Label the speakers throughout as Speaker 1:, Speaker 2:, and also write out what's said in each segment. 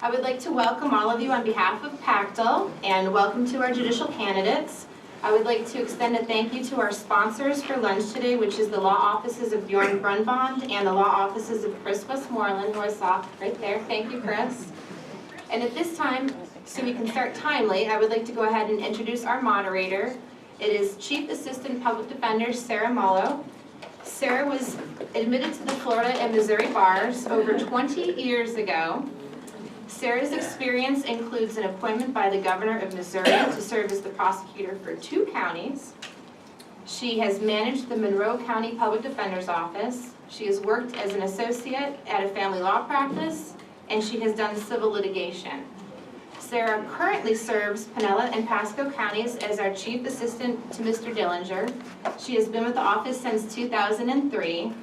Speaker 1: I would like to welcome all of you on behalf of PACDL and welcome to our judicial candidates. I would like to extend a thank you to our sponsors for lunch today, which is the law offices of Bjorn Brunbond and the law offices of Chris Westmoreland, who I saw right there. Thank you, Chris. And at this time, so we can start timely, I would like to go ahead and introduce our moderator. It is Chief Assistant Public Defender Sarah Mullo. Sarah was admitted to the Florida and Missouri bars over 20 years ago. Sarah's experience includes an appointment by the governor of Missouri to serve as the prosecutor for 2 counties. She has managed the Monroe County Public Defender's Office. She has worked as an associate at a family law practice, and she has done civil litigation. Sarah currently serves Pinellas and Pasco counties as our chief assistant to Mr. Dillinger. She has been with the office since 2003.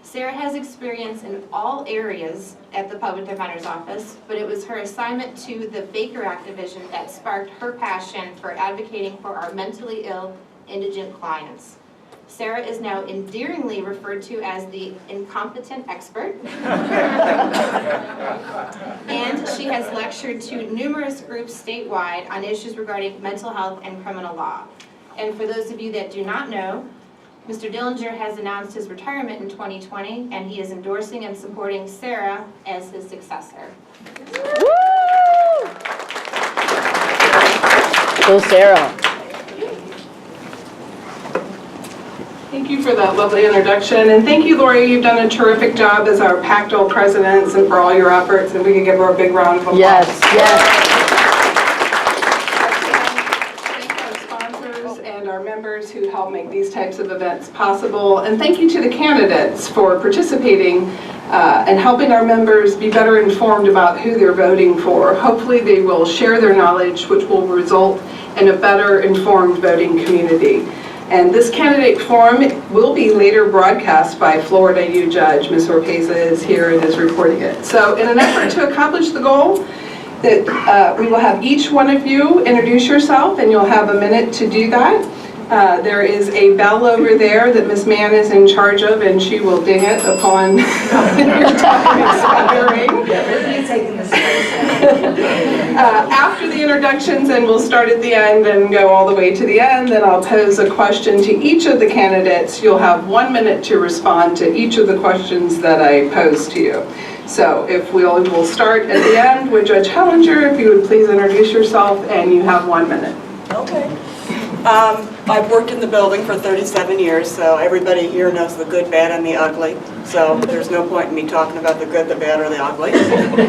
Speaker 1: Sarah has experience in all areas at the Public Defender's Office, but it was her assignment to the Baker Act Division that sparked her passion for advocating for our mentally ill indigent clients. Sarah is now endearingly referred to as the incompetent expert. And she has lectured to numerous groups statewide on issues regarding mental health and criminal law. And for those of you that do not know, Mr. Dillinger has announced his retirement in 2020, and he is endorsing and supporting Sarah as his successor.
Speaker 2: Woo! Go, Sarah.
Speaker 3: Thank you for that lovely introduction, and thank you, Lori. You've done a terrific job as our PACDL presidents and for all your efforts, and we can give her a big round of applause.
Speaker 2: Yes, yes.
Speaker 3: Thank our sponsors and our members who help make these types of events possible, and thank you to the candidates for participating and helping our members be better informed about who they're voting for. Hopefully they will share their knowledge, which will result in a better informed voting community. And this candidate forum will be later broadcast by Florida U Judge. Ms. Orpeza is here and is reporting it. So in an effort to accomplish the goal, that we will have each one of you introduce yourself, and you'll have a minute to do that. There is a bell over there that Ms. Mann is in charge of, and she will ding it upon your time expiring. After the introductions, and we'll start at the end and go all the way to the end, then I'll pose a question to each of the candidates. You'll have 1 minute to respond to each of the questions that I pose to you. So if we'll start at the end with Judge Helinger, if you would please introduce yourself, and you have 1 minute.
Speaker 4: Okay. I've worked in the building for 37 years, so everybody here knows the good, bad, and the ugly. So there's no point in me talking about the good, the bad, or the ugly.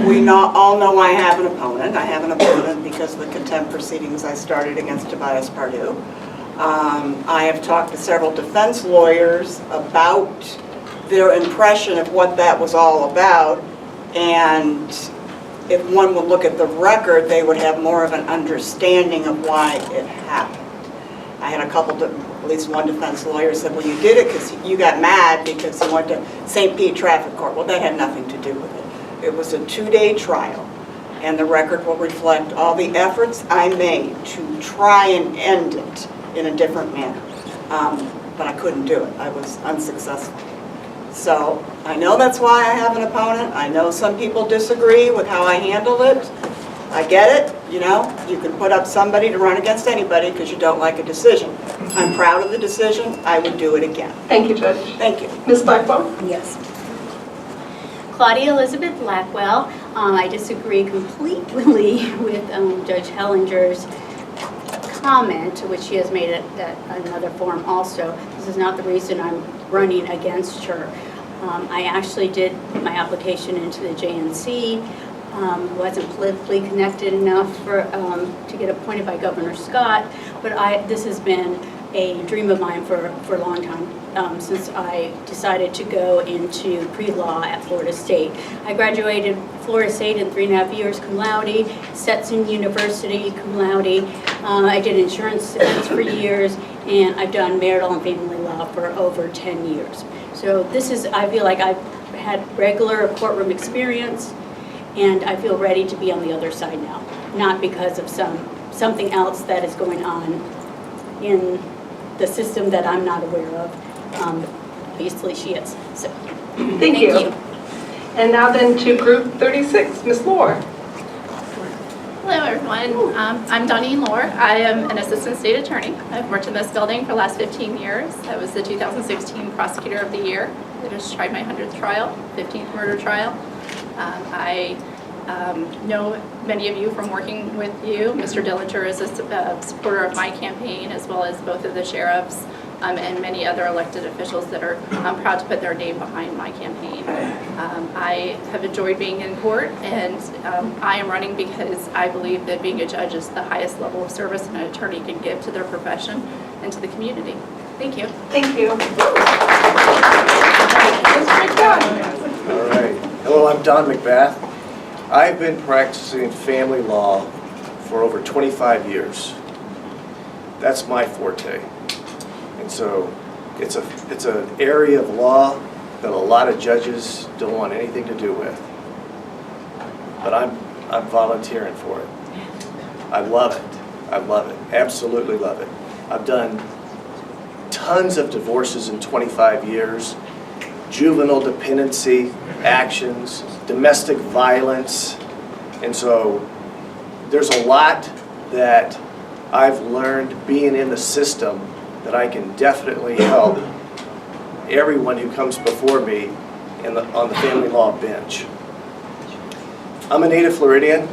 Speaker 4: We all know I have an opponent. I have an opponent because of the contempt proceedings I started against Tobias Pardue. I have talked to several defense lawyers about their impression of what that was all about, and if one would look at the record, they would have more of an understanding of why it happened. I had a couple, at least one defense lawyer said, well, you did it because you got mad because you went to St. Pete Traffic Court. Well, that had nothing to do with it. It was a 2-day trial, and the record will reflect all the efforts I made to try and end it in a different manner. But I couldn't do it. I was unsuccessful. So I know that's why I have an opponent. I know some people disagree with how I handled it. I get it, you know, you can put up somebody to run against anybody because you don't like a decision. I'm proud of the decision. I would do it again.
Speaker 3: Thank you, Judge.
Speaker 4: Thank you.
Speaker 3: Ms. Blackwell?
Speaker 5: Yes. Claudia Elizabeth Blackwell. I disagree completely with Judge Helinger's comment, which she has made at another forum also. This is not the reason I'm running against her. I actually did my application into the JNC. Wasn't politically connected enough to get appointed by Governor Scott, but this has been a dream of mine for a long time, since I decided to go into pre-law at Florida State. I graduated Florida State in 3.5 years cum laude, Stetson University cum laude. I did insurance defense for years, and I've done marital and family law for over 10 years. So I feel like I've had regular courtroom experience, and I feel ready to be on the other side now, not because of something else that is going on in the system that I'm not aware of. Obviously, she is. So,
Speaker 3: Thank you. And now then to Group 36, Ms. Loar.
Speaker 6: Hello, everyone. I'm Doneene Loar. I am an assistant state attorney. I've worked in this building for the last 15 years. I was the 2016 prosecutor of the year. I just tried my 100th trial, 15th murder trial. I know many of you from working with you. Mr. Dillinger is a supporter of my campaign, as well as both of the sheriffs and many other elected officials that are proud to put their name behind my campaign. I have enjoyed being in court, and I am running because I believe that being a judge is the highest level of service an attorney can give to their profession and to the community. Thank you.
Speaker 3: Thank you.
Speaker 7: All right. Hello, I'm Don McBath. I've been practicing family law for over 25 years. That's my forte. And so it's an area of law that a lot of judges don't want anything to do with. But I'm volunteering for it. I love it. I love it. Absolutely love it. I've done tons of divorces in 25 years, juvenile dependency actions, domestic violence, and so there's a lot that I've learned being in the system that I can definitely help everyone who comes before me on the family law bench. I'm a native Floridian,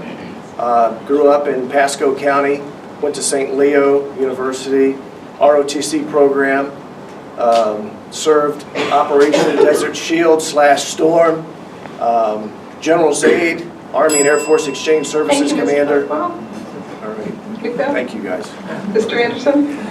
Speaker 7: grew up in Pasco County, went to St. Leo University, ROTC program, served Operation Desert Shield / Storm, General's Aid, Army and Air Force Exchange Services Commander. All right, thank you guys.
Speaker 3: Mr. Anderson?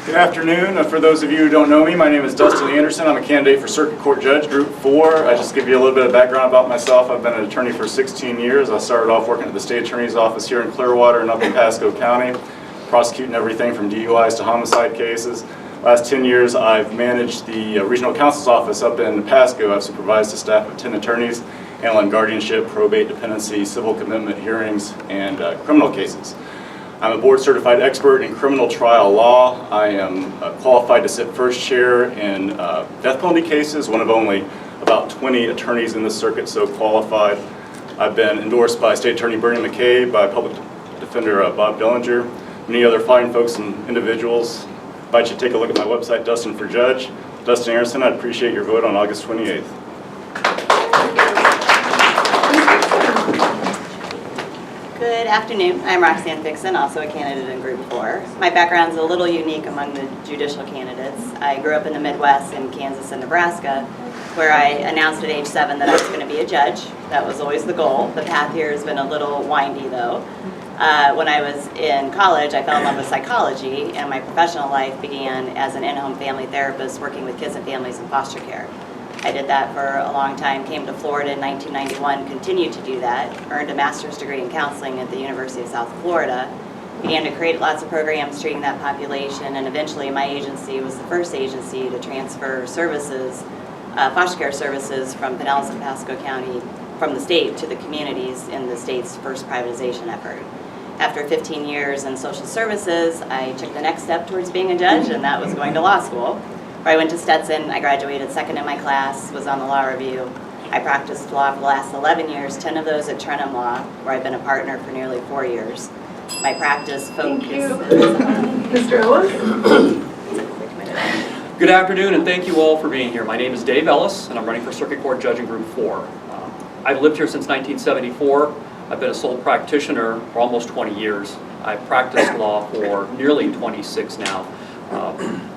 Speaker 8: Good afternoon. For those of you who don't know me, my name is Dustin Anderson. I'm a candidate for Circuit Court Judge, Group 4. I just give you a little bit of background about myself. I've been an attorney for 16 years. I started off working at the State Attorney's Office here in Clearwater and up in Pasco County, prosecuting everything from DUIs to homicide cases. Last 10 years, I've managed the Regional Counsel's Office up in Pasco. I've supervised a staff of 10 attorneys, handling guardianship, probate, dependency, civil commitment hearings, and criminal cases. I'm a board-certified expert in criminal trial law. I am qualified to sit first chair in death penalty cases, one of only about 20 attorneys in the circuit so qualified. I've been endorsed by State Attorney Bernie McKay, by Public Defender Bob Dillinger, many other fine folks and individuals. I invite you to take a look at my website, Dustin for Judge. Dustin Anderson, I'd appreciate your vote on August 28th.
Speaker 9: Good afternoon. I'm Roxanne Fixsen, also a candidate in Group 4. My background is a little unique among the judicial candidates. I grew up in the Midwest in Kansas and Nebraska, where I announced at age 7 that I was going to be a judge. That was always the goal. The path here has been a little windy, though. When I was in college, I fell in love with psychology, and my professional life began as an in-home family therapist working with kids and families in foster care. I did that for a long time, came to Florida in 1991, continued to do that, earned a master's degree in counseling at the University of South Florida, began to create lots of programs treating that population, and eventually my agency was the first agency to transfer services, foster care services from Pinellas and Pasco County, from the state to the communities in the state's first privatization effort. After 15 years in social services, I took the next step towards being a judge, and that was going to law school. I went to Stetson, I graduated second in my class, was on the law review. I practiced law for the last 11 years, 10 of those at Trenum Law, where I've been a partner for nearly 4 years. My practice focuses
Speaker 3: Mr. Ellis?
Speaker 10: Good afternoon, and thank you all for being here. My name is Dave Ellis, and I'm running for Circuit Court Judge in Group 4. I've lived here since 1974. I've been a sole practitioner for almost 20 years. I've practiced law for nearly 26 now.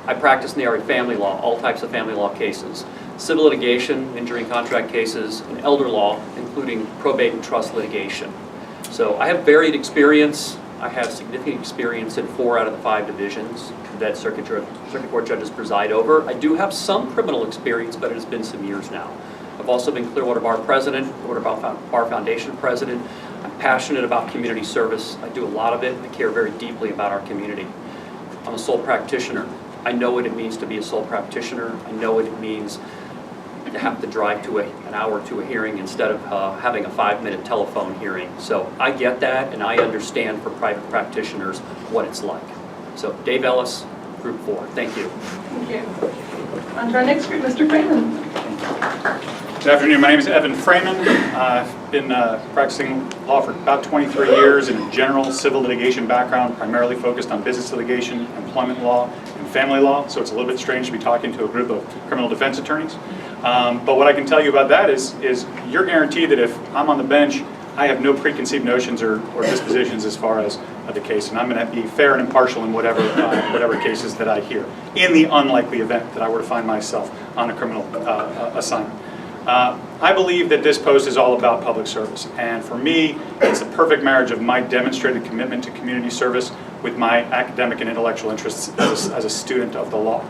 Speaker 10: I practice in the area of family law, all types of family law cases, civil litigation, injury and contract cases, and elder law, including probate and trust litigation. So I have varied experience. I have significant experience in 4 out of the 5 divisions that circuit court judges preside over. I do have some criminal experience, but it has been some years now. I've also been Clearwater Bar President, Clearwater Bar Foundation President. I'm passionate about community service. I do a lot of it, and I care very deeply about our community. I'm a sole practitioner. I know what it means to be a sole practitioner. I know what it means to have to drive to an hour to a hearing instead of having a 5-minute telephone hearing. So I get that, and I understand for private practitioners what it's like. So Dave Ellis, Group 4. Thank you.
Speaker 3: Thank you. On to our next group, Mr. Frayman.
Speaker 8: Good afternoon. My name is Evan Frayman. I've been practicing law for about 23 years in a general civil litigation background, primarily focused on business litigation, employment law, and family law. So it's a little bit strange to be talking to a group of criminal defense attorneys. But what I can tell you about that is you're guaranteed that if I'm on the bench, I have no preconceived notions or dispositions as far as the case, and I'm going to be fair and impartial in whatever cases that I hear, in the unlikely event that I were to find myself on a criminal assignment. I believe that this post is all about public service, and for me, it's the perfect marriage of my demonstrated commitment to community service with my academic and intellectual interests as a student of the law.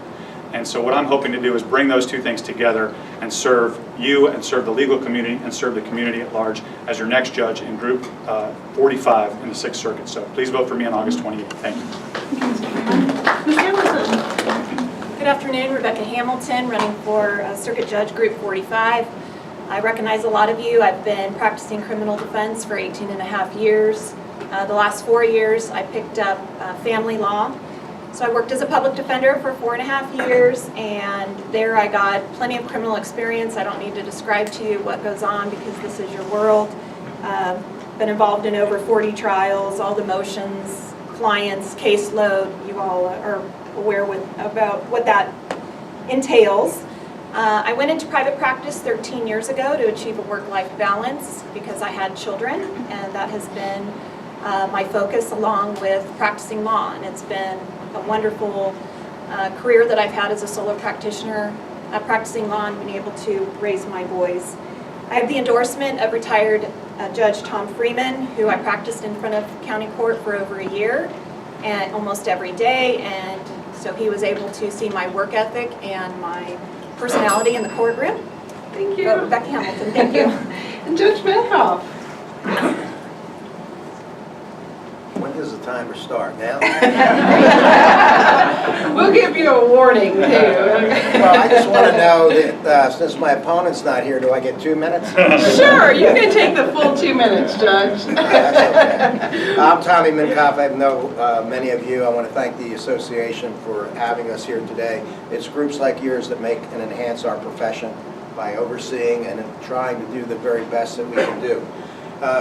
Speaker 8: And so what I'm hoping to do is bring those two things together and serve you and serve the legal community and serve the community at large as your next judge in Group 45 in the 6th Circuit. So please vote for me on August 28th. Thank you.
Speaker 3: Ms. Hamilton.
Speaker 11: Good afternoon, Rebecca Hamilton, running for Circuit Judge Group 45. I recognize a lot of you. I've been practicing criminal defense for 18 and a half years. The last 4 years I picked up family law. So I worked as a public defender for 4.5 years, and there I got plenty of criminal experience. I don't need to describe to you what goes on because this is your world. Been involved in over 40 trials, all the motions, clients, caseload. You all are aware about what that entails. I went into private practice 13 years ago to achieve a work-life balance because I had children, and that has been my focus along with practicing law, and it's been a wonderful career that I've had as a solo practitioner, practicing law and being able to raise my boys. I have the endorsement of retired Judge Tom Frayman, who I practiced in front of county court for over a year and almost every day, and so he was able to see my work ethic and my personality in the courtroom.
Speaker 3: Thank you.
Speaker 11: Rebecca Hamilton, thank you.
Speaker 3: And Judge Minkoff.
Speaker 12: When does the timer start? Now?
Speaker 3: We'll give you a warning, too.
Speaker 12: Well, I just want to know that since my opponent's not here, do I get 2 minutes?
Speaker 3: Sure, you can take the full 2 minutes, Judge.
Speaker 12: That's okay. I'm Tommy Minkoff. I know many of you. I want to thank the association for having us here today. It's groups like yours that make and enhance our profession by overseeing and trying to do the very best that we can do.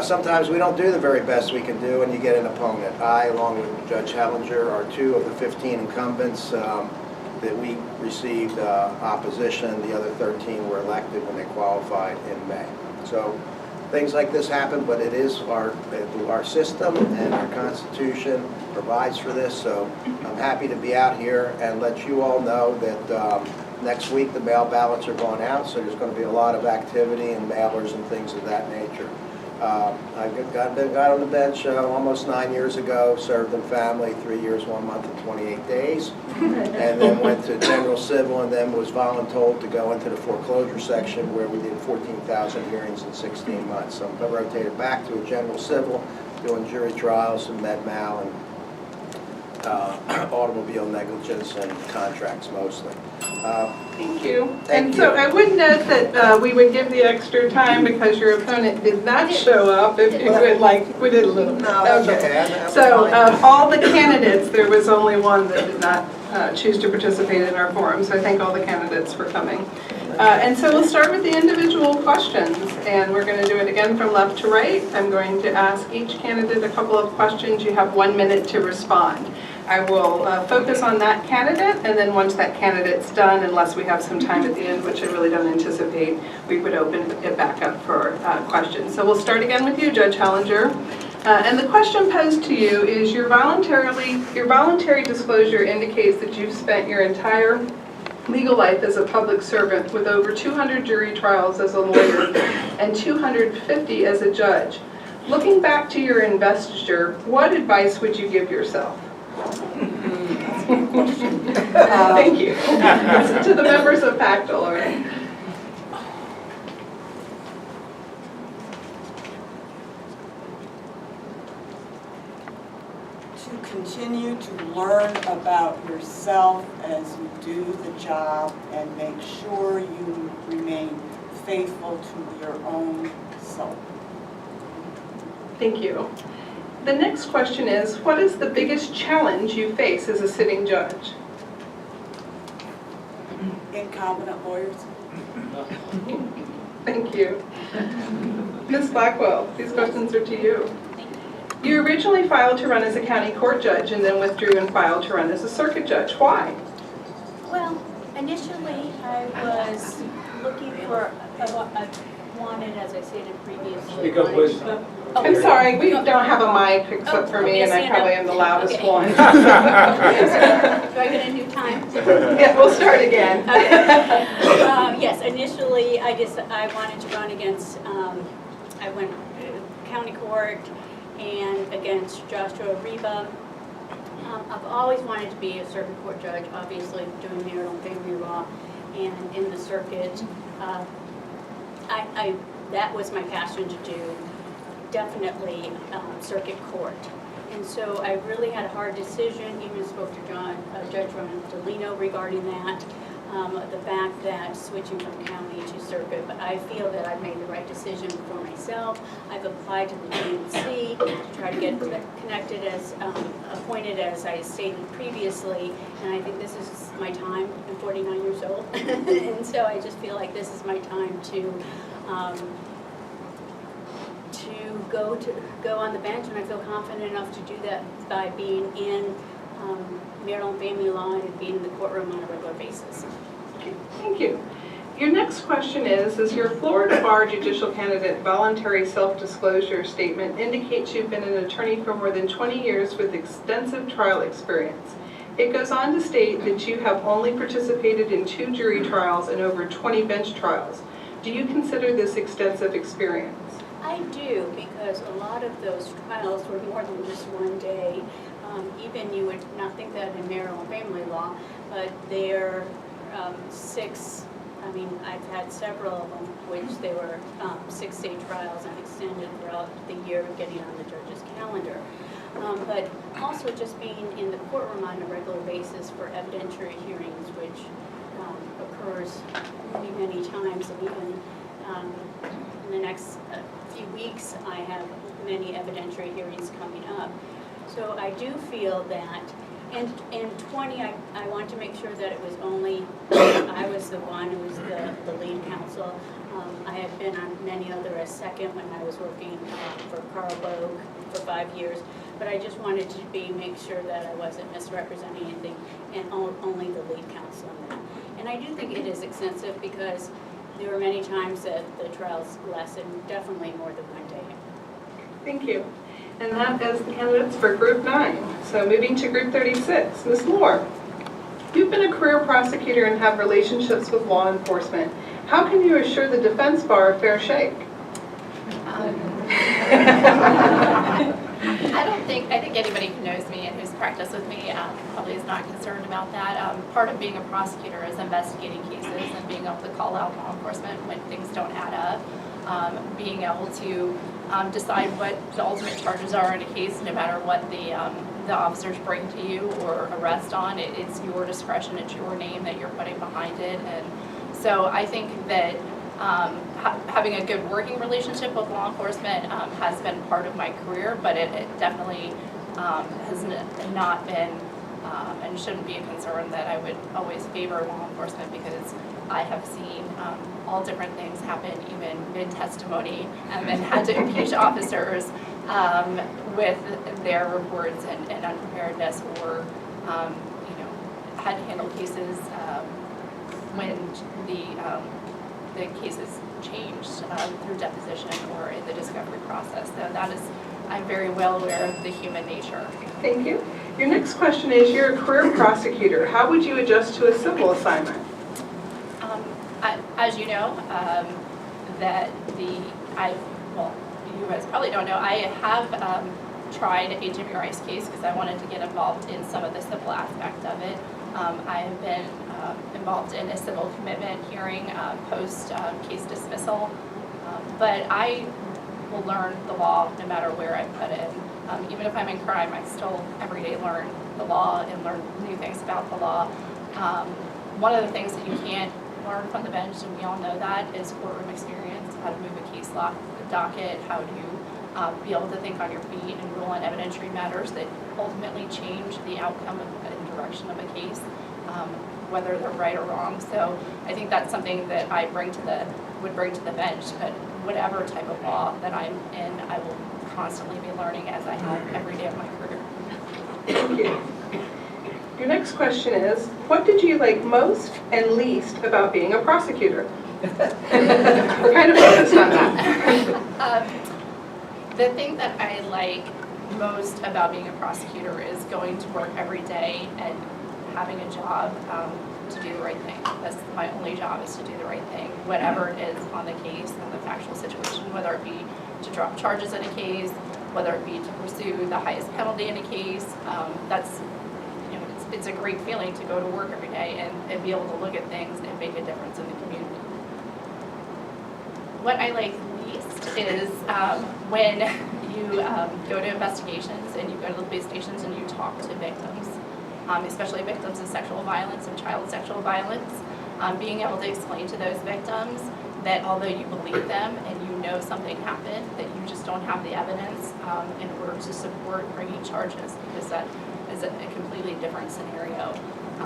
Speaker 12: Sometimes we don't do the very best we can do, and you get an opponent. I, along with Judge Helinger, are 2 of the 15 incumbents that we received opposition. The other 13 were elected when they qualified in May. So things like this happen, but it is our system and our Constitution provides for this. So I'm happy to be out here and let you all know that next week the mail ballots are going out, so there's going to be a lot of activity and mailers and things of that nature. I got on the bench almost 9 years ago, served in family 3 years, 1 month, and 28 days, and then went to general civil and then was voluntold to go into the foreclosure section where we did 14,000 hearings in 16 months. So I rotated back to a general civil, doing jury trials and med mal and automobile negligence and contracts mostly.
Speaker 3: Thank you.
Speaker 12: Thank
Speaker 3: So
Speaker 12: you.
Speaker 3: I would note that we would give the extra time because your opponent did not show up. If you would like, we did a little.
Speaker 12: No, that's okay.
Speaker 3: So of all the candidates, there was only one that did not choose to participate in our forum. So I thank all the candidates for coming. And so we'll start with the individual questions, and we're going to do it again from left to right. I'm going to ask each candidate a couple of questions. You have 1 minute to respond. I will focus on that candidate, and then once that candidate's done, unless we have some time at the end, which I really don't anticipate, we would open it back up for questions. So we'll start again with you, Judge Helinger. And the question posed to you is your voluntary disclosure indicates that you've spent your entire legal life as a public servant with over 200 jury trials as a lawyer and 250 as a judge. Looking back to your investiture, what advice would you give yourself? Thank you. To the members of PACDL, all right.
Speaker 4: To continue to learn about yourself as you do the job and make sure you remain faithful to your own self.
Speaker 3: Thank you. The next question is, what is the biggest challenge you face as a sitting judge?
Speaker 4: Incompetent lawyers.
Speaker 3: Thank you. Ms. Blackwell, these questions are to you. You originally filed to run as a county court judge and then withdrew and filed to run as a circuit judge. Why?
Speaker 5: Well, initially, I was looking for, I wanted, as I stated previously.
Speaker 13: Speak up, please.
Speaker 3: I'm sorry, we don't have a mic except for me, and I probably am the loudest one.
Speaker 5: Do I get a new time?
Speaker 3: Yeah, we'll start again.
Speaker 5: Yes, initially, I wanted to run against, I went county court and against Joshua Reba. I've always wanted to be a circuit court judge, obviously doing marital and family law, and in the circuit. That was my passion to do, definitely circuit court. And so I really had a hard decision, even spoke to Judge Ron Delino regarding that, the fact that switching from county to circuit, but I feel that I've made the right decision for myself. I've applied to the DNC to try to get connected as, appointed as I stated previously, and I think this is my time. I'm 49 years old, and so I just feel like this is my time to go on the bench, and I feel confident enough to do that by being in marital and family law and being in the courtroom on a regular basis.
Speaker 3: Okay, thank you. Your next question is your Florida Bar Judicial Candidate voluntary self-disclosure statement indicates you've been an attorney for more than 20 years with extensive trial experience. It goes on to state that you have only participated in 2 jury trials and over 20 bench trials. Do you consider this extensive experience?
Speaker 5: I do, because a lot of those trials were more than just one day. Even you would not think that in marital and family law, but they're 6, I mean, I've had several of them, which they were 6-day trials and extended throughout the year, getting on the judge's calendar. But also just being in the courtroom on a regular basis for evidentiary hearings, which occurs many, many times, and even in the next few weeks, I have many evidentiary hearings coming up. So I do feel that, and 20, I want to make sure that it was only, I was the one who was the lead counsel. I had been on many other as second when I was working for Carl Bogue for 5 years, but I just wanted to make sure that I wasn't misrepresenting anything, and only the lead counsel in that. And I do think it is extensive because there were many times that the trials lasted definitely more than one day.
Speaker 3: Thank you. And that is the candidates for Group 9. So moving to Group 36, Ms. Loar. You've been a career prosecutor and have relationships with law enforcement. How can you assure the defense bar a fair shake?
Speaker 6: I think anybody who knows me and who's practiced with me probably is not concerned about that. Part of being a prosecutor is investigating cases and being able to call out law enforcement when things don't add up, being able to decide what the ultimate charges are in a case, no matter what the officers bring to you or arrest on. It's your discretion, it's your name that you're putting behind it. And so I think that having a good working relationship with law enforcement has been part of my career, but it definitely has not been and shouldn't be a concern that I would always favor law enforcement, because I have seen all different things happen, even mid-testimony, and then had to impeach officers with their reports and unpreparedness, or had to handle cases when the cases changed through deposition or in the discovery process. So that is, I'm very well aware of the human nature.
Speaker 3: Thank you. Your next question is, you're a career prosecutor. How would you adjust to a civil assignment?
Speaker 6: As you know, you guys probably don't know, I have tried a Jimmy Rice case because I wanted to get involved in some of the civil aspect of it. I have been involved in a civil commitment hearing post-case dismissal, but I will learn the law no matter where I put it. Even if I'm in crime, I still every day learn the law and learn new things about the law. One of the things that you can't learn from the bench, and we all know that, is courtroom experience, how to move a case docket, how to be able to think on your feet and rule on evidentiary matters that ultimately change the outcome and direction of a case. whether they're right or wrong. So I think that's something that I would bring to the bench. But whatever type of law that I'm in, I will constantly be learning as I have every day of my career.
Speaker 3: Thank you. Your next question is, what did you like most and least about being a prosecutor? We're kind of focused on that.
Speaker 6: The thing that I like most about being a prosecutor is going to work every day and having a job to do the right thing. That's my only job, is to do the right thing, whatever it is on the case and the factual situation, whether it be to drop charges in a case, whether it be to pursue the highest penalty in a case. That's, you know, it's a great feeling to go to work every day and be able to look at things and make a difference in the community. What I like least is when you go to investigations and you go to the police stations and you talk to victims, especially victims of sexual violence and child sexual violence, being able to explain to those victims that although you believe them and you know something happened, that you just don't have the evidence in order to support bringing charges, because that is a completely different scenario.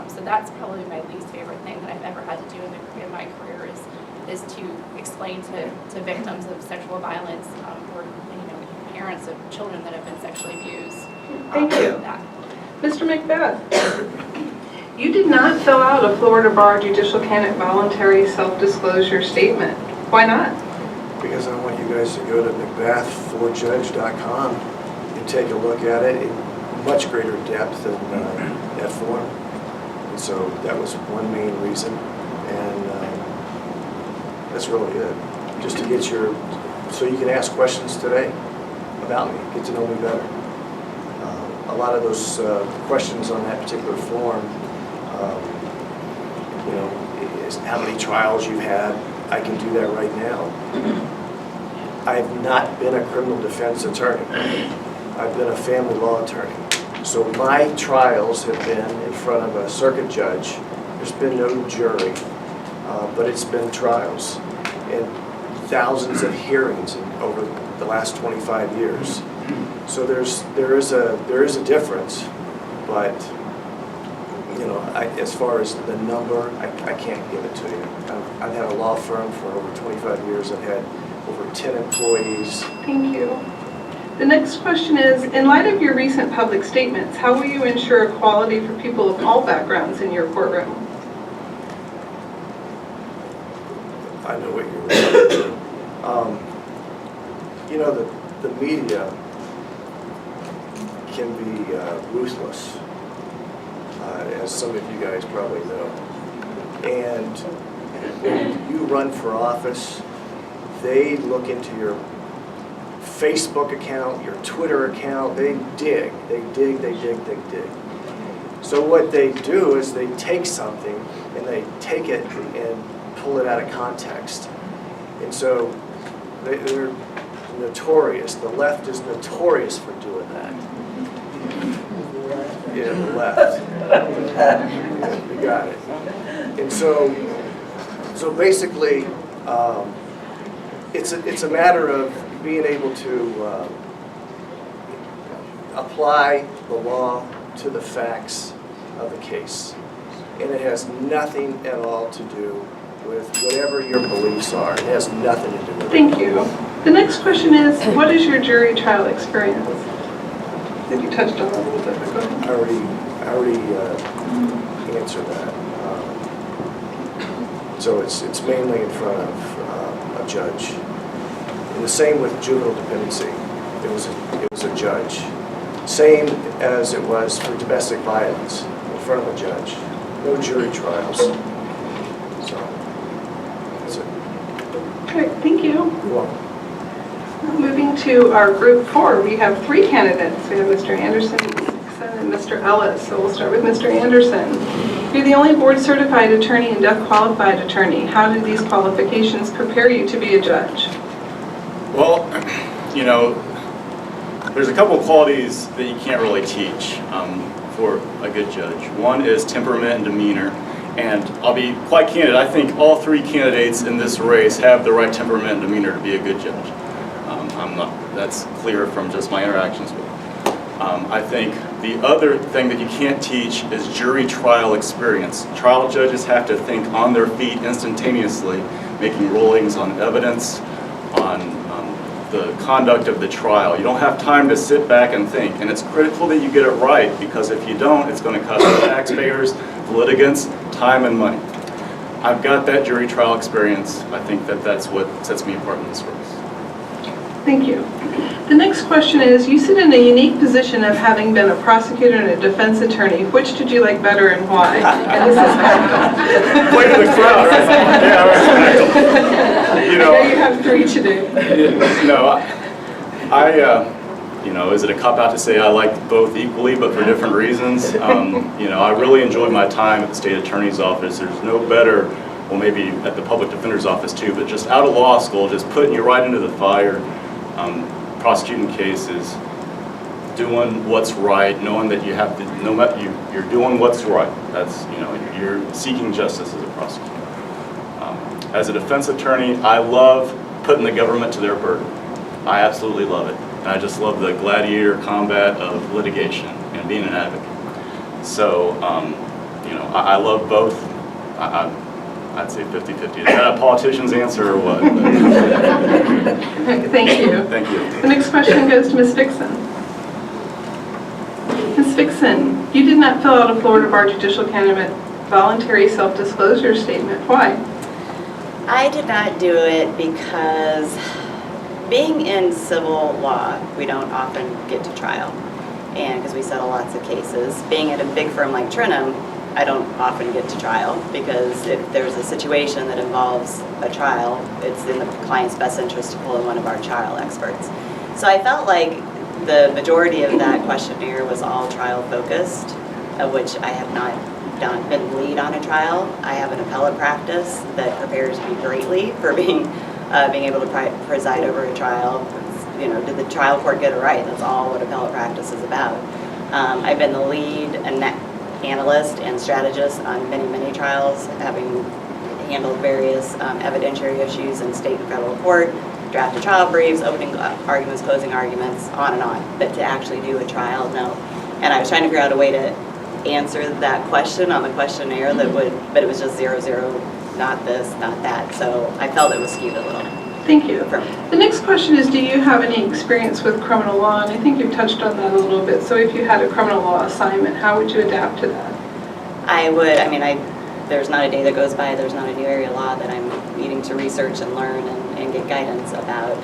Speaker 6: So that's probably my least favorite thing that I've ever had to do in my career is to explain to victims of sexual violence or parents of children that have been sexually abused.
Speaker 3: Thank you. Mr. McBath, you did not fill out a Florida Bar Judicial Candidate voluntary self-disclosure statement. Why not?
Speaker 7: Because I want you guys to go to McBath4Judge.com and take a look at it in much greater depth than that form. And so that was one main reason. And that's really it. Just to get so you can ask questions today about me, get to know me better. A lot of those questions on that particular form, is how many trials you've had. I can do that right now. I've not been a criminal defense attorney. I've been a family law attorney. So my trials have been in front of a circuit judge. There's been no jury, but it's been trials and thousands of hearings over the last 25 years. So there is a difference, but as far as the number, I can't give it to you. I've had a law firm for over 25 years. I've had over 10 employees.
Speaker 3: Thank you. The next question is, in light of your recent public statements, how will you ensure equality for people of all backgrounds in your courtroom?
Speaker 7: I know what you're referring to. The media can be ruthless, as some of you guys probably know. And when you run for office, they look into your Facebook account, your Twitter account, they dig. So what they do is they take something and they take it and pull it out of context. And so they're notorious. The left is notorious for doing that. Yeah, the left. You got it. And so basically, it's a matter of being able to apply the law to the facts of the case. And it has nothing at all to do with whatever your beliefs are. It has nothing to do with it.
Speaker 3: Thank you. The next question is, what is your jury trial experience? Did you touched on that a little bit? Go ahead.
Speaker 7: I already answered that. So it's mainly in front of a judge. And the same with juvenile dependency. It was a judge. Same as it was for domestic violence, in front of a judge. No jury trials. So that's it.
Speaker 3: Okay, thank you.
Speaker 7: You're welcome.
Speaker 3: Moving to our group 4, we have 3 candidates. We have Mr. Anderson, Fixsen, and Mr. Ellis. So we'll start with Mr. Anderson. You're the only board certified attorney and death qualified attorney. How do these qualifications prepare you to be a judge?
Speaker 8: Well, there's a couple of qualities that you can't really teach for a good judge. One is temperament and demeanor. And I'll be quite candid, I think all 3 candidates in this race have the right temperament and demeanor to be a good judge. That's clear from just my interactions with them. I think the other thing that you can't teach is jury trial experience. Trial judges have to think on their feet instantaneously, making rulings on evidence, on the conduct of the trial. You don't have time to sit back and think, and it's critical that you get it right, because if you don't, it's going to cost the taxpayers, the litigants, time and money. I've got that jury trial experience. I think that that's what sets me apart in this race.
Speaker 3: Thank you. The next question is, you sit in a unique position of having been a prosecutor and a defense attorney. Which did you like better and why? And this is
Speaker 8: Point to the crowd, right? Yeah, right. You know,
Speaker 3: now you have 3 to do.
Speaker 8: No, you know, is it a cop-out to say I liked both equally, but for different reasons? You know, I really enjoyed my time at the state attorney's office. There's no better, well, maybe at the public defender's office too, but just out of law school, just putting you right into the fire, prosecuting cases, doing what's right, knowing that you have to, you're doing what's right. That's, you know, you're seeking justice as a prosecutor. As a defense attorney, I love putting the government to their burden. I absolutely love it. And I just love the gladiator combat of litigation and being an advocate. So, you know, I love both. I'd say 50-50. Is that a politician's answer or what?
Speaker 3: Thank you.
Speaker 8: Thank you.
Speaker 3: The next question goes to Ms. Fixsen. Ms. Fixsen, you did not fill out a Florida Bar Judicial Candidate voluntary self-disclosure statement. Why?
Speaker 9: I did not do it because being in civil law, we don't often get to trial, and because we settle lots of cases. Being at a big firm like Trinum, I don't often get to trial, because if there's a situation that involves a trial, it's in the client's best interest to pull in one of our trial experts. So I felt like the majority of that questionnaire was all trial focused, of which I have not been lead on a trial. I have an appellate practice that prepares me greatly for being able to preside over a trial. You know, did the trial court get it right? That's all what appellate practice is about. I've been the lead analyst and strategist on many trials, having handled various evidentiary issues in state and federal court, drafted trial briefs, opening arguments, closing arguments, on and on. But to actually do a trial, no. And I was trying to figure out a way to answer that question on the questionnaire that would, but it was just 0, 0, not this, not that. So I felt it was skewed a little.
Speaker 3: Thank you. The next question is, do you have any experience with criminal law? And I think you've touched on that a little bit. So if you had a criminal law assignment, how would you adapt to that?
Speaker 9: I would, I mean, there's not a day that goes by, there's not a new area of law that I'm needing to research and learn and get guidance about.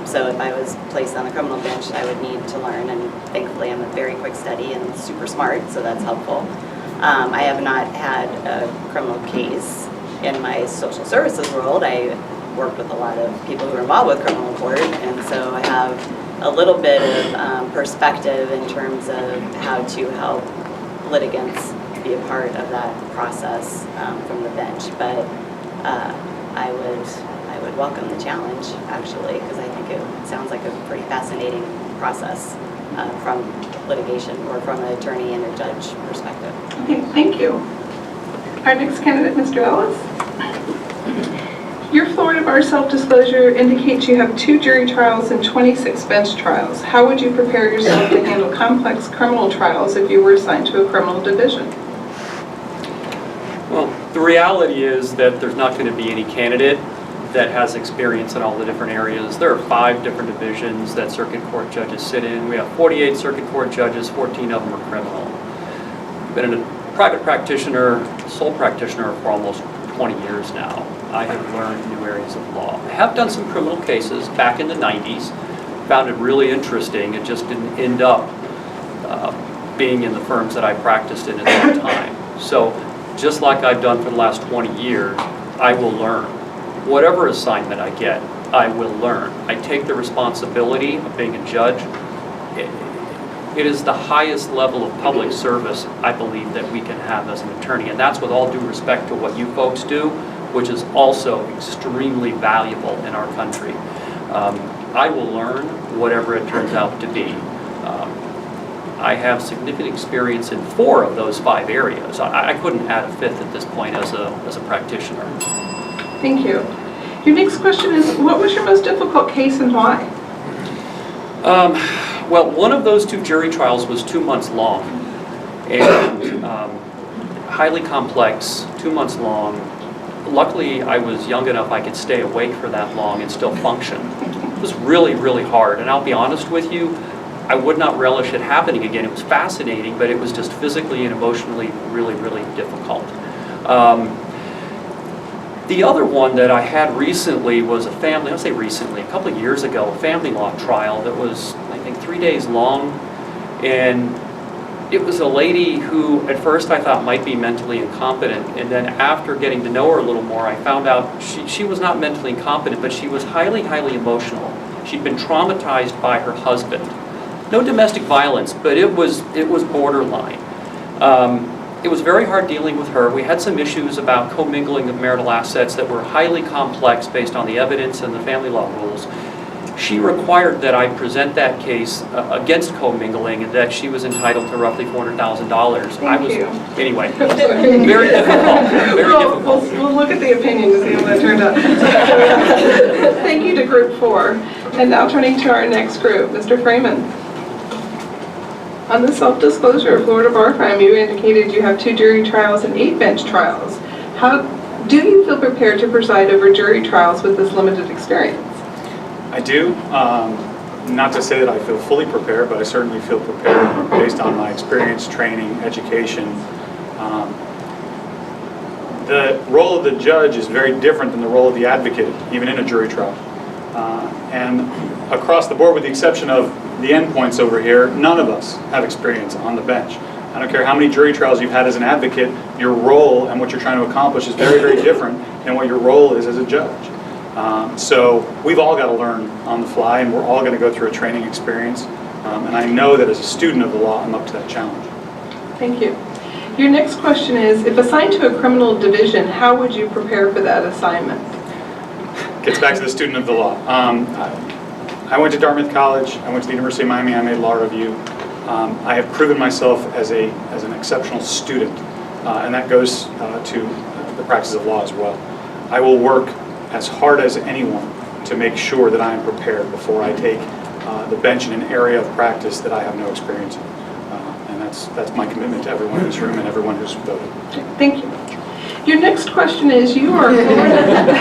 Speaker 9: So if I was placed on the criminal bench, I would need to learn, and thankfully I'm a very quick study and super smart, so that's helpful. I have not had a criminal case in my social services world. I worked with a lot of people who are involved with criminal court, and so I have a little bit of perspective in terms of how to help litigants be a part of that process from the bench. But I would welcome the challenge, actually, because I think it sounds like a pretty fascinating process from litigation or from an attorney and a judge perspective.
Speaker 3: Okay, thank you. Our next candidate, Mr. Ellis. Your Florida Bar self-disclosure indicates you have 2 jury trials and 26 bench trials. How would you prepare yourself to handle complex criminal trials if you were assigned to a criminal division?
Speaker 10: Well, the reality is that there's not going to be any candidate that has experience in all the different areas. There are 5 different divisions that circuit court judges sit in. We have 48 circuit court judges, 14 of them are criminal. I've been a private practitioner, sole practitioner for almost 20 years now. I have learned new areas of law. I have done some criminal cases back in the 90s, found it really interesting. It just didn't end up being in the firms that I practiced in at that time. So just like I've done for the last 20 years, I will learn. Whatever assignment I get, I will learn. I take the responsibility of being a judge. It is the highest level of public service, I believe, that we can have as an attorney, and that's with all due respect to what you folks do, which is also extremely valuable in our country. I will learn whatever it turns out to be. I have significant experience in 4 of those 5 areas. I couldn't add a 5th at this point as a practitioner.
Speaker 3: Thank you. Your next question is, what was your most difficult case and why?
Speaker 10: Well, one of those 2 jury trials was 2 months long, and highly complex, 2 months long. Luckily, I was young enough I could stay awake for that long and still function. It was really, really hard, and I'll be honest with you, I would not relish it happening again. It was fascinating, but it was just physically and emotionally really, really difficult. The other one that I had recently was a family, I'll say recently, a couple of years ago, a family law trial that was, I think, 3 days long. And it was a lady who, at first, I thought might be mentally incompetent. And then after getting to know her a little more, I found out she was not mentally incompetent, but she was highly, highly emotional. She'd been traumatized by her husband. No domestic violence, but it was borderline. It was very hard dealing with her. We had some issues about commingling of marital assets that were highly complex based on the evidence and the family law rules. She required that I present that case against commingling and that she was entitled to roughly $400,000.
Speaker 3: Thank you.
Speaker 10: Anyway, very difficult. Very difficult.
Speaker 3: We'll look at the opinion to see how that turned out. Thank you to Group 4. And now turning to our next group, Mr. Frayman. On the self-disclosure of Florida bar crime, you indicated you have 2 jury trials and 8 bench trials. How do you feel prepared to preside over jury trials with this limited experience?
Speaker 8: I do. Not to say that I feel fully prepared, but I certainly feel prepared based on my experience, training, education. The role of the judge is very different than the role of the advocate, even in a jury trial. And across the board, with the exception of the endpoints over here, none of us have experience on the bench. I don't care how many jury trials you've had as an advocate, your role and what you're trying to accomplish is very, very different than what your role is as a judge. So we've all got to learn on the fly, and we're all going to go through a training experience. And I know that as a student of the law, I'm up to that challenge.
Speaker 3: Thank you. Your next question is, if assigned to a criminal division, how would you prepare for that assignment?
Speaker 8: Gets back to the student of the law. I went to Dartmouth College. I went to the University of Miami. I made law review. I have proven myself as an exceptional student, and that goes to the practice of law as well. I will work as hard as anyone to make sure that I am prepared before I take the bench in an area of practice that I have no experience in. And that's my commitment to everyone in this room and everyone who's voted.
Speaker 3: Thank you. Your next question is, you are a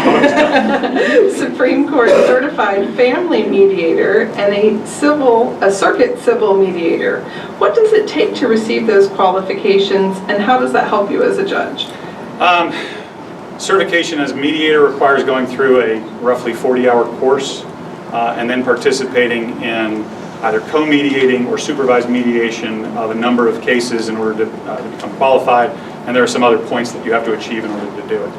Speaker 3: Florida Supreme Court certified family mediator and a circuit civil mediator. What does it take to receive those qualifications, and how does that help you as a judge?
Speaker 8: Certification as mediator requires going through a roughly 40-hour course and then participating in either co-mediating or supervised mediation of a number of cases in order to become qualified, and there are some other points that you have to achieve in order to do it.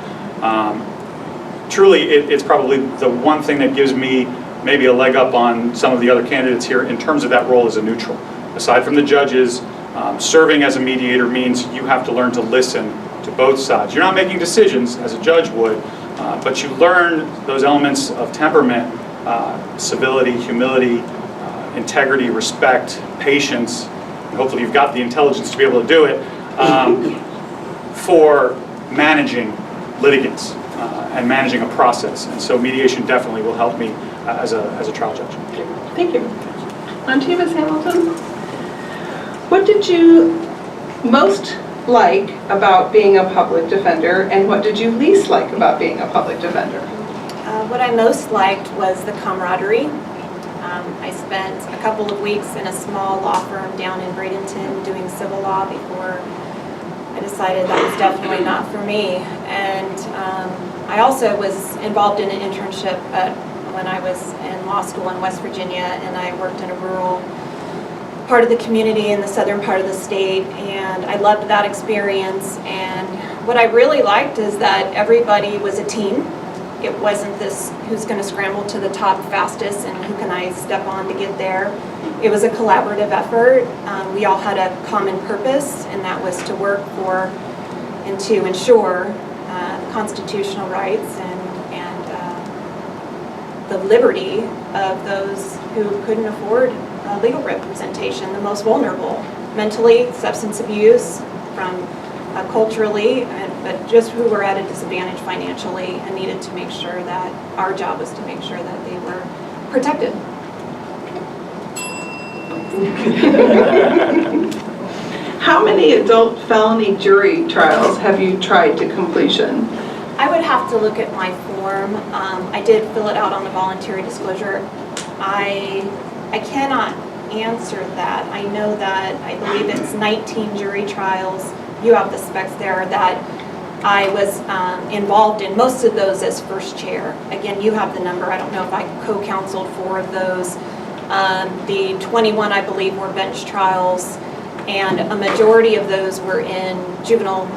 Speaker 8: Truly, it's probably the one thing that gives me maybe a leg up on some of the other candidates here in terms of that role as a neutral. Aside from the judges, serving as a mediator means you have to learn to listen to both sides. You're not making decisions as a judge would, but you learn those elements of temperament, civility, humility, integrity, respect, patience, and hopefully you've got the intelligence to be able to do it, for managing litigants and managing a process. And so mediation definitely will help me as a trial judge.
Speaker 3: Thank you. On to you, Ms. Hamilton. What did you most like about being a public defender, and what did you least like about being a public defender?
Speaker 11: What I most liked was the camaraderie. I spent a couple of weeks in a small law firm down in Bradenton doing civil law before I decided that was definitely not for me. And I also was involved in an internship when I was in law school in West Virginia, and I worked in a rural part of the community in the southern part of the state, and I loved that experience. And what I really liked is that everybody was a team. It wasn't this who's going to scramble to the top fastest and who can I step on to get there. It was a collaborative effort. We all had a common purpose, and that was to work for and to ensure constitutional rights and the liberty of those who couldn't afford legal representation, the most vulnerable, mentally, substance abuse, from culturally, but just who were at a disadvantage financially and needed to make sure that our job was to make sure that they were protected.
Speaker 3: How many adult felony jury trials have you tried to completion?
Speaker 11: I would have to look at my form. I did fill it out on the voluntary disclosure. I cannot answer that. I know that I believe it's 19 jury trials. You have the specs there that I was involved in most of those as first chair. Again, you have the number. I don't know if I co-counseled 4 of those. The 21, I believe, were bench trials, and a majority of those were in juvenile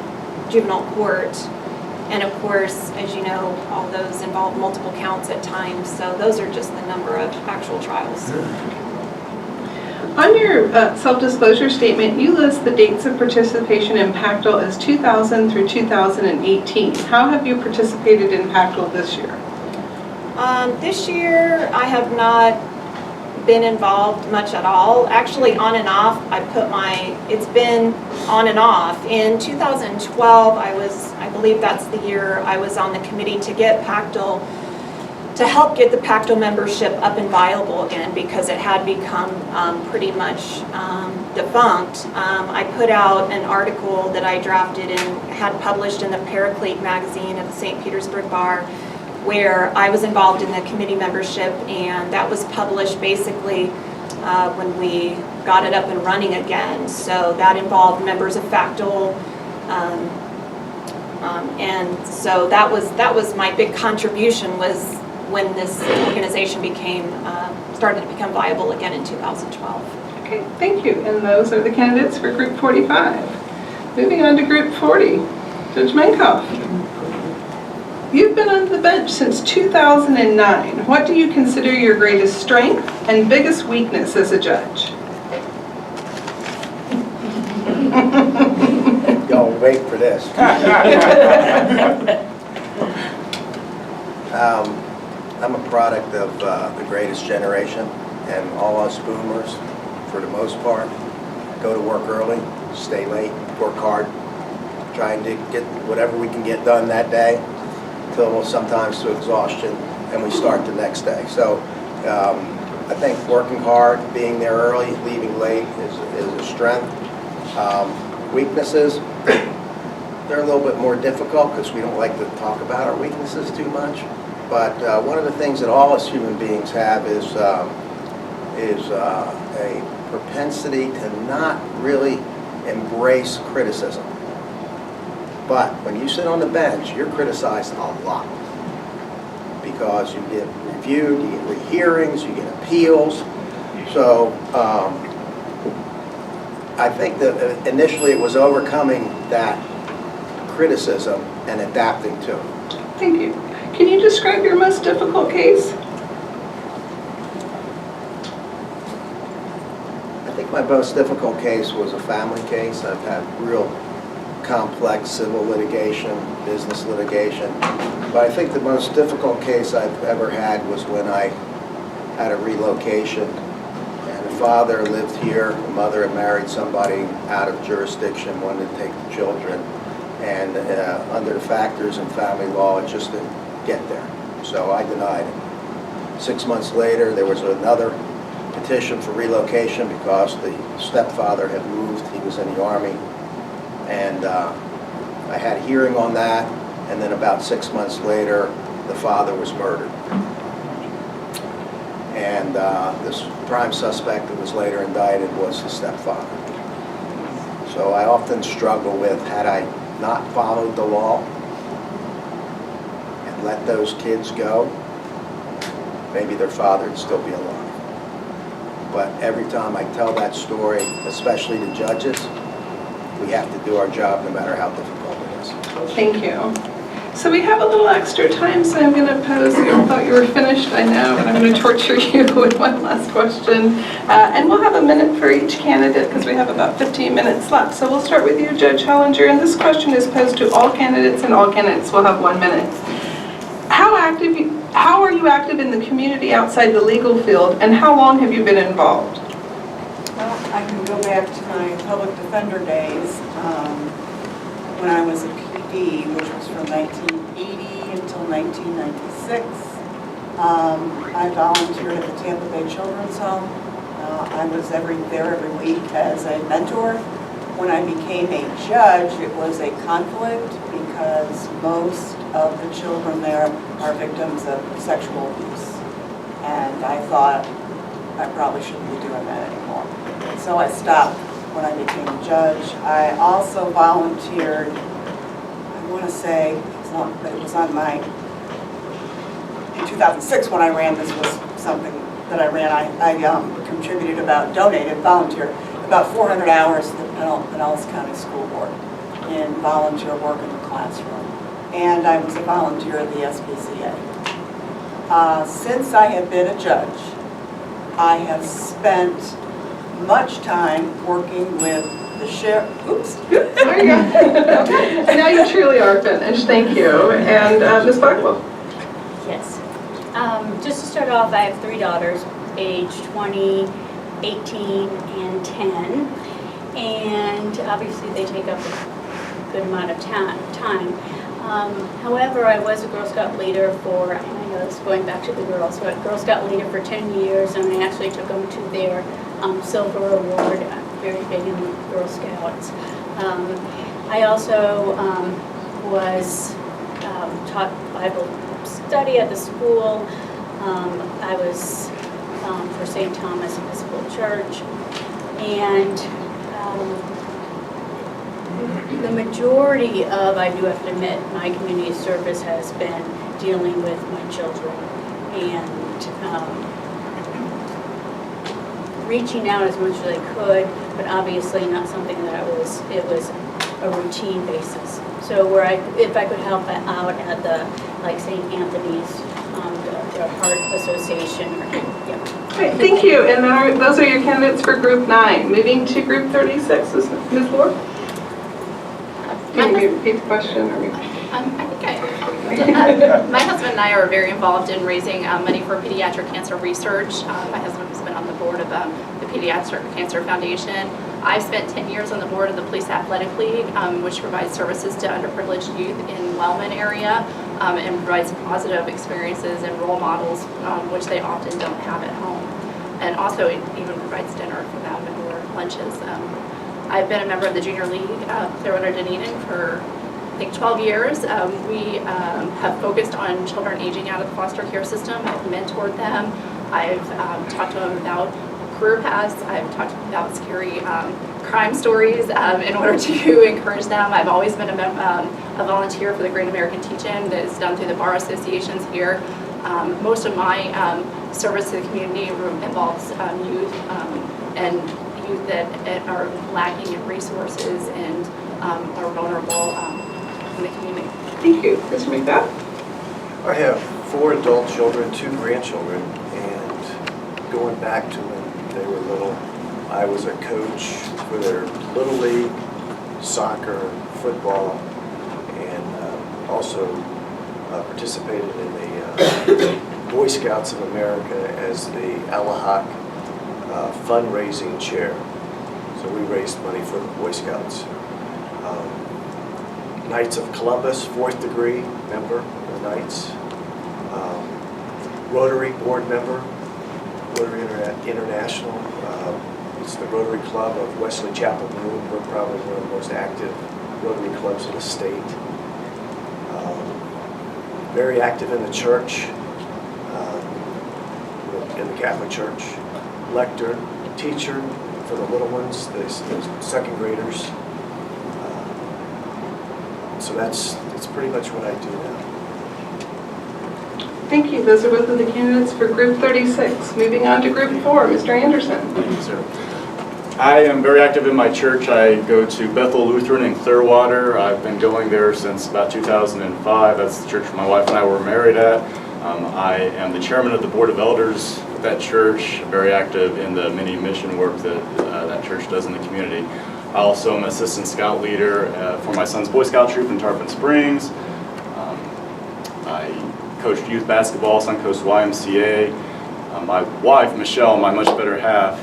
Speaker 11: court. And of course, as you know, all those involve multiple counts at times, so those are just the number of actual trials.
Speaker 3: On your self-disclosure statement, you list the dates of participation in PACDL as 2000 through 2018. How have you participated in PACDL this year?
Speaker 11: This year, I have not been involved much at all. Actually, on and off, it's been on and off. In 2012, I believe that's the year I was on the committee to get PACDL, to help get the PACDL membership up and viable again, because it had become pretty much defunct. I put out an article that I drafted and had published in the Paraclete magazine of the St. Petersburg Bar, where I was involved in the committee membership, and that was published basically when we got it up and running again. So that involved members of PACDL, and so that was my big contribution, was when this organization started to become viable again in 2012.
Speaker 3: Okay, thank you. And those are the candidates for Group 45. Moving on to Group 40, Judge Minkoff. You've been on the bench since 2009. What do you consider your greatest strength and biggest weakness as a judge?
Speaker 12: Don't wait for this. I'm a product of the greatest generation, and all us boomers, for the most part, go to work early, stay late, work hard, trying to get whatever we can get done that day, till sometimes to exhaustion, and we start the next day. So I think working hard, being there early, leaving late is a strength. Weaknesses, they're a little bit more difficult because we don't like to talk about our weaknesses too much. But one of the things that all us human beings have is a propensity to not really embrace criticism. But when you sit on the bench, you're criticized a lot because you get reviewed, you get rehearings, you get appeals. So I think that initially it was overcoming that criticism and adapting to it.
Speaker 3: Thank you. Can you describe your most difficult case?
Speaker 12: I think my most difficult case was a family case. I've had real complex civil litigation, business litigation. But I think the most difficult case I've ever had was when I had a relocation. And the father lived here, the mother had married somebody out of jurisdiction, wanted to take the children. And under the factors in family law, it just didn't get there. So I denied it. 6 months later, there was another petition for relocation because the stepfather had moved. He was in the Army. And I had a hearing on that, and then about 6 months later, the father was murdered. And this prime suspect that was later indicted was the stepfather. So I often struggle with, had I not followed the law and let those kids go, maybe their father would still be alive. But every time I tell that story, especially to judges, we have to do our job no matter how difficult it is.
Speaker 3: Thank you. So we have a little extra time, so I'm going to pose, you thought you were finished, I know, but I'm going to torture you with one last question. And we'll have a minute for each candidate because we have about 15 minutes left. So we'll start with you, Judge Helinger, and this question is posed to all candidates, and all candidates will have 1 minute. How are you active in the community outside the legal field, and how long have you been involved?
Speaker 4: Well, I can go back to my public defender days when I was a PD, which was from 1980 until 1996. I volunteered at the Tampa Bay Children's Home. I was there every week as a mentor. When I became a judge, it was a conflict because most of the children there are victims of sexual abuse. And I thought I probably shouldn't be doing that anymore. So I stopped when I became a judge. I also volunteered, I want to say, it was on my, in 2006 when I ran, this was something that I ran, I contributed volunteered about 400 hours to the Pinellas County School Board in volunteer work in the classroom. And I was a volunteer of the SPCA. Since I have been a judge, I have spent much time working with the sheriff. Oops.
Speaker 3: There you go. And now you truly are finished. Thank you. And Ms. Blackwell.
Speaker 5: Yes. Just to start off, I have 3 daughters, age 20, 18, and 10. And obviously they take up a good amount of time. However, I was a Girl Scout leader for, and I know this is going back to the girls, but Girl Scout leader for 10 years, and I actually took them to their Silver Award, very big in Girl Scouts. I also was taught Bible study at the school. I was for St. Thomas Episcopal Church, and the majority of, I do have to admit, my community service has been dealing with my children and reaching out as much as I could, but obviously not something that it was a routine basis. So if I could help out at the, like St. Anthony's, the Heart Association. Yeah.
Speaker 3: Great, thank you. And those are your candidates for Group 9. Moving to Group 36, Ms. Loar? Can you repeat the question? Or
Speaker 6: my husband and I are very involved in raising money for pediatric cancer research. My husband has been on the board of the Pediatric Cancer Foundation. I've spent 10 years on the board of the Police Athletic League, which provides services to underprivileged youth in Wellman area and provides positive experiences and role models, which they often don't have at home. And also it even provides dinner for them or lunches. I've been a member of the Junior League, Clearwater Doneene, for I think 12 years. We have focused on children aging out of the foster care system. I've mentored them. I've talked to them about career paths. I've talked to them about scary crime stories in order to encourage them. I've always been a volunteer for the Great American Teach-In that is done through the bar associations here. Most of my service to the community involves youth and youth that are lacking in resources and are vulnerable in the community.
Speaker 3: Thank you. Mr. McBath?
Speaker 7: I have 4 adult children, 2 grandchildren, and going back to when they were little, I was a coach for their Little League, soccer, football, and also participated in the Boy Scouts of America as the Alahak fundraising chair. So we raised money for the Boy Scouts. Knights of Columbus, 4th degree member of the Knights. Rotary board member, Rotary International. It's the Rotary Club of Wesley Chapel Moon. We're probably one of the most active Rotary clubs in the state. Very active in the church, in the Catholic Church. Lector, teacher for the little ones, the 2nd graders. So that's pretty much what I do now.
Speaker 3: Thank you. Those are both of the candidates for Group 36. Moving on to Group 4, Mr. Anderson.
Speaker 8: Thank you, sir. I am very active in my church. I go to Bethel Lutheran in Clearwater. I've been going there since about 2005. That's the church my wife and I were married at. I am the chairman of the Board of Elders at that church, very active in the many mission work that that church does in the community. I also am assistant scout leader for my son's Boy Scout troop in Tarpon Springs. I coached youth basketball, Suncoast YMCA. My wife, Michelle, my much better half,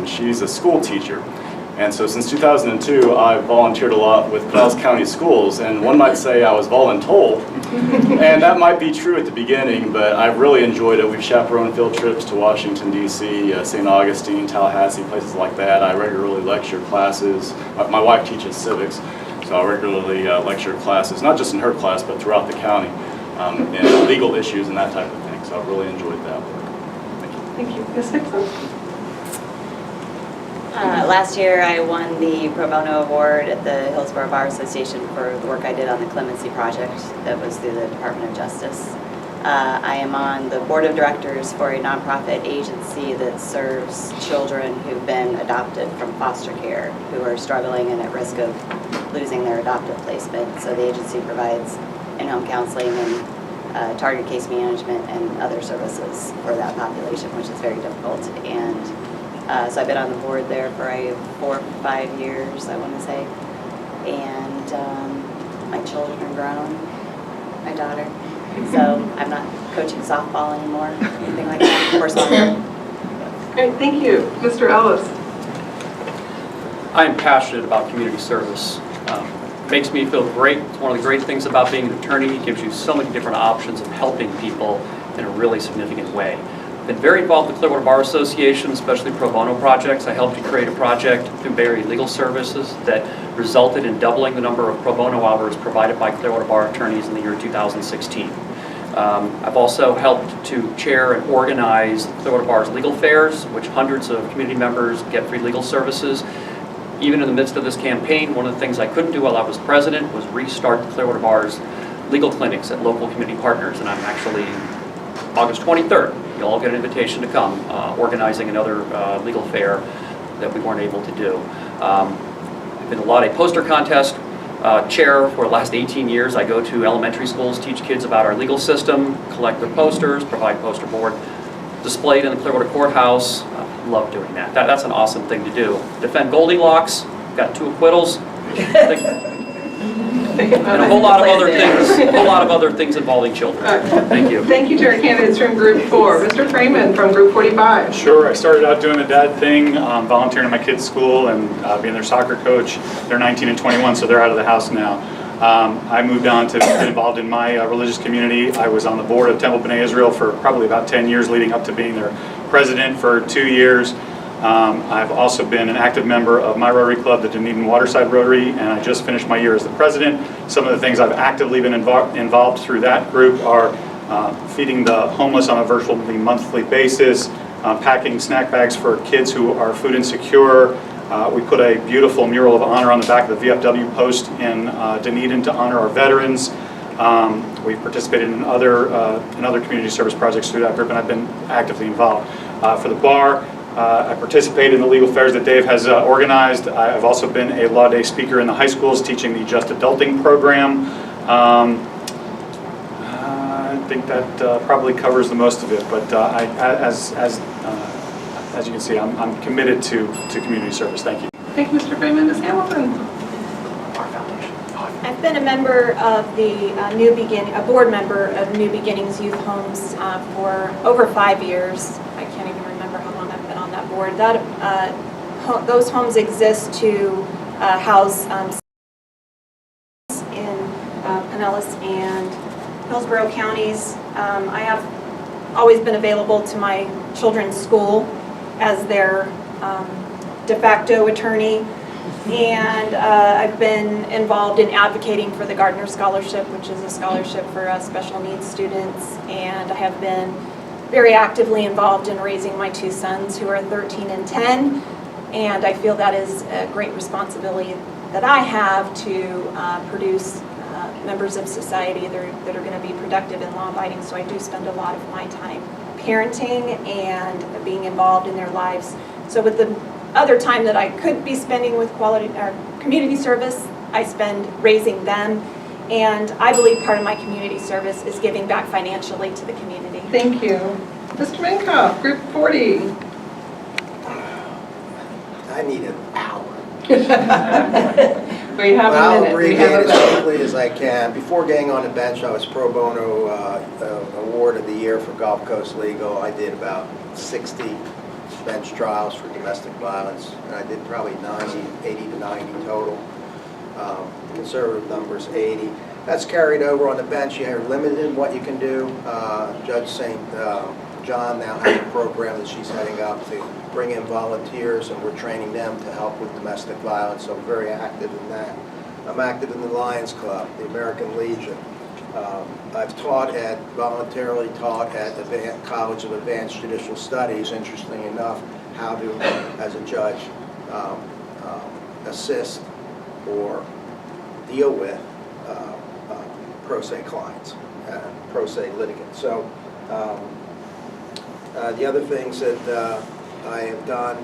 Speaker 8: she's a school teacher. And so since 2002, I've volunteered a lot with Pinellas County Schools, and one might say I was voluntold. And that might be true at the beginning, but I've really enjoyed it. We've chaperoned field trips to Washington, D.C., St. Augustine, Tallahassee, places like that. I regularly lecture classes. My wife teaches civics, so I regularly lecture classes, not just in her class, but throughout the county, and legal issues and that type of thing. So I've really enjoyed that work. Thank you.
Speaker 3: Thank you. Ms. Fixsen?
Speaker 9: Last year, I won the Pro Bono Award at the Hillsborough Bar Association for the work I did on the Clemency Project that was through the Department of Justice. I am on the board of directors for a nonprofit agency that serves children who've been adopted from foster care, who are struggling and at risk of losing their adoptive placement. So the agency provides in-home counseling and target case management and other services for that population, which is very difficult. And so I've been on the board there for 4 or 5 years, I want to say. And my children are grown, my daughter. So I'm not coaching softball anymore, anything like that, or soccer.
Speaker 3: Great, thank you. Mr. Ellis?
Speaker 10: I am passionate about community service. Makes me feel great. It's one of the great things about being an attorney. It gives you so many different options of helping people in a really significant way. I've been very involved with the Clearwater Bar Association, especially pro bono projects. I helped to create a project through Barry Legal Services that resulted in doubling the number of pro bono hours provided by Clearwater Bar attorneys in the year 2016. I've also helped to chair and organize Clearwater Bar's legal fairs, which hundreds of community members get free legal services. Even in the midst of this campaign, one of the things I couldn't do while I was president was restart the Clearwater Bar's legal clinics at local community partners, and I'm actually, August 23rd, you'll all get an invitation to come, organizing another legal fair that we weren't able to do. I've been a lot of poster contest chair for the last 18 years. I go to elementary schools, teach kids about our legal system, collect their posters, provide poster board, displayed in the Clearwater Courthouse. Love doing that. That's an awesome thing to do. Defend Goldilocks, got 2 acquittals, and a whole lot of other things involving children. Thank you.
Speaker 3: Thank you to our candidates from Group 4. Mr. Frayman from Group 45.
Speaker 13: Sure, I started out doing the dad thing, volunteering at my kids' school and being their soccer coach. They're 19 and 21, so they're out of the house now. I moved on to get involved in my religious community. I was on the board of Temple B'nai Israel for probably about 10 years, leading up to being their president for 2 years. I've also been an active member of my Rotary Club, the Doneene Waterside Rotary, and I just finished my year as the president. Some of the things I've actively been involved through that group are feeding the homeless on a virtually monthly basis, packing snack bags for kids who are food insecure. We put a beautiful mural of honor on the back of the VFW post in Dunedin to honor our veterans. We've participated in other community service projects through that group, and I've been actively involved. For the bar, I participate in the legal fairs that Dave has organized. I've also been a law day speaker in the high schools, teaching the Just Adulting program. I think that probably covers the most of it, but as you can see, I'm committed to community service. Thank you.
Speaker 3: Thank you, Mr. Frayman. Ms. Hamilton?
Speaker 11: I've been a member of the a board member of New Beginnings Youth Homes for over 5 years. I can't even remember how long I've been on that board. Those homes exist to house in Pinellas and Hillsborough counties. I have always been available to my children's school as their de facto attorney. And I've been involved in advocating for the Gardner Scholarship, which is a scholarship for special needs students. And I have been very actively involved in raising my 2 sons who are 13 and 10. And I feel that is a great responsibility that I have to produce members of society that are going to be productive and law-abiding. So I do spend a lot of my time parenting and being involved in their lives. So with the other time that I could be spending with community service, I spend raising them. And I believe part of my community service is giving back financially to the community.
Speaker 3: Thank you. Mr. Minkoff, Group 40.
Speaker 12: I need an hour.
Speaker 3: We have a
Speaker 12: I'll
Speaker 3: minute.
Speaker 12: abbreviate as quickly as I can. Before getting on the bench, I was pro bono award of the year for Gulf Coast Legal. I did about 60 bench trials for domestic violence, and I did probably 80 to 90 total. Conservative numbers 80. That's carried over on the bench. You're limited in what you can do. Judge St. John now has a program that she's heading up to bring in volunteers, and we're training them to help with domestic violence, so I'm very active in that. I'm active in the Lions Club, the American Legion. I've voluntarily taught at the College of Advanced Judicial Studies, interestingly enough, how to, as a judge, assist or deal with pro se clients, pro se litigants. So the other things that I have done,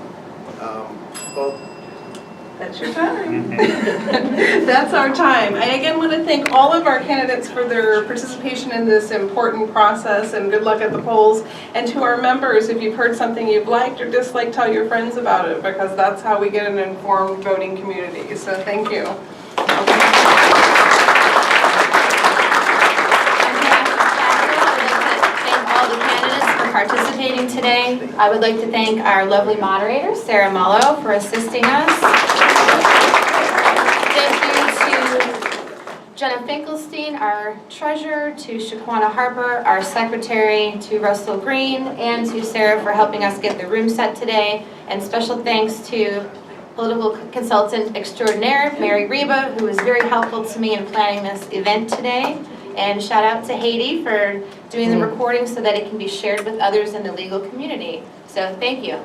Speaker 12: well,
Speaker 3: That's your time. That's our time. I again want to thank all of our candidates for their participation in this important process, and good luck at the polls. And to our members, if you've heard something you've liked or disliked, tell your friends about it, because that's how we get an informed voting community. So thank you.
Speaker 1: Participating today. I would like to thank our lovely moderator, Sarah Mullo, for assisting us. Thank you to Jenna Finkelstein, our treasurer, to Shaquana Harper, our secretary, to Russell Green, and to Sarah for helping us get the room set today. And special thanks to political consultant extraordinaire, Mary Reba, who was very helpful to me in planning this event today. And shout out to Haiti for doing the recording so that it can be shared with others in the legal community. So thank you.